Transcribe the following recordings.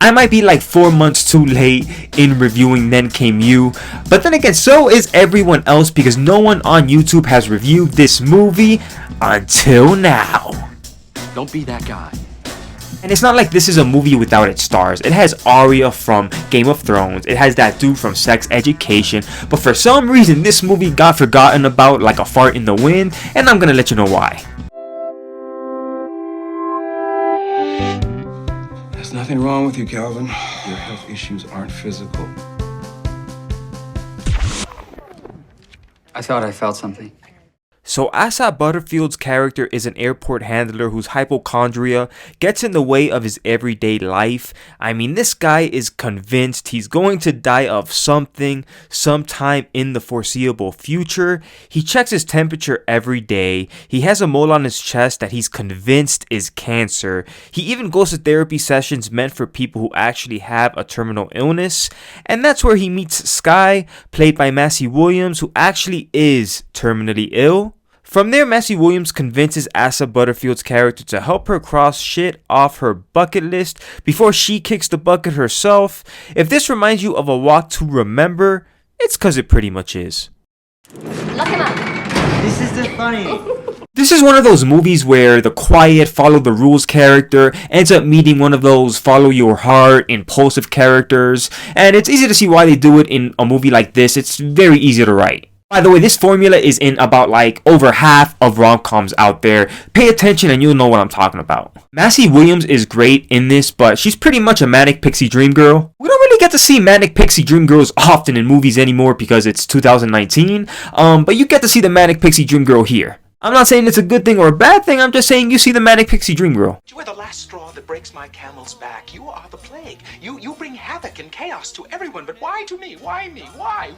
I might be like 4 months too late in reviewing Then Came You, but then again, so is everyone else because no one on YouTube has reviewed this movie until now. Don't be that guy. And it's not like this is a movie without its stars. It has Arya from Game of Thrones, it has that dude from Sex Education, but for some reason this movie got forgotten about like a fart in the wind, and I'm gonna let you know why. There's nothing wrong with you, Calvin. Your health issues aren't physical. I thought I felt something. So Asa Butterfield's character is an airport handler whose hypochondria gets in the way of his everyday life. I mean, this guy is convinced he's going to die of something sometime in the foreseeable future. He checks his temperature every day. He has a mole on his chest that he's convinced is cancer. He even goes to therapy sessions meant for people who actually have a terminal illness. And that's where he meets Sky, played by Massie Williams, who actually is terminally ill. From there, Massie Williams convinces Asa Butterfield's character to help her cross shit off her bucket list before she kicks the bucket herself. If this reminds you of A Walk to Remember, it's cause it pretty much is. Look him up. This isn't funny. This is one of those movies where the quiet, follow the rules character ends up meeting one of those follow your heart, impulsive characters, and it's easy to see why they do it in a movie like this. It's very easy to write. By the way, this formula is in about like over half of rom-coms out there. Pay attention and you'll know what I'm talking about. Massie Williams is great in this, but she's pretty much a manic pixie dream girl. We don't really get to see manic pixie dream girls often in movies anymore because it's 2019, but you get to see the manic pixie dream girl here. I'm not saying it's a good thing or a bad thing, I'm just saying you see the manic pixie dream girl. You are the last straw that breaks my camel's back. You are the plague. You bring havoc and chaos to everyone, but why to me? Why me? Why?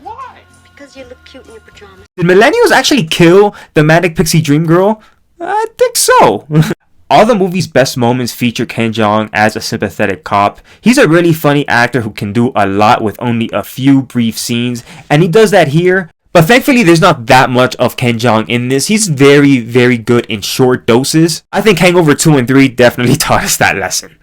Because you look cute in your pajamas. Did millennials actually kill the manic pixie dream girl? I think so. All the movie's best moments feature Ken Jeong as a sympathetic cop. He's a really funny actor who can do a lot with only a few brief scenes, and he does that here. But thankfully, there's not that much of Ken Jeong in this. He's very, very good in short doses. I think Hangover 2 and 3 definitely taught us that lesson.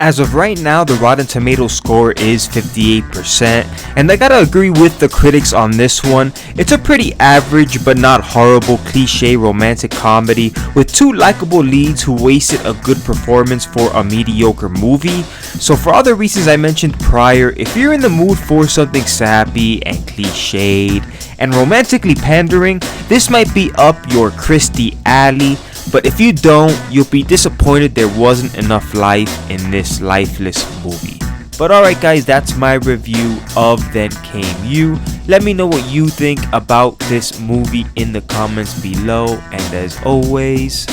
As of right now, the Rotten Tomatoes score is 58%, and I gotta agree with the critics on this one. It's a pretty average but not horrible cliche romantic comedy with two likable leads who wasted a good performance for a mediocre movie. So for all the reasons I mentioned prior, if you're in the mood for something sappy and cliched and romantically pandering, this might be up your Christie alley. But if you don't, you'll be disappointed there wasn't enough life in this lifeless movie. But alright guys, that's my review of Then Came You. Let me know what you think about this movie in the comments below. And as always,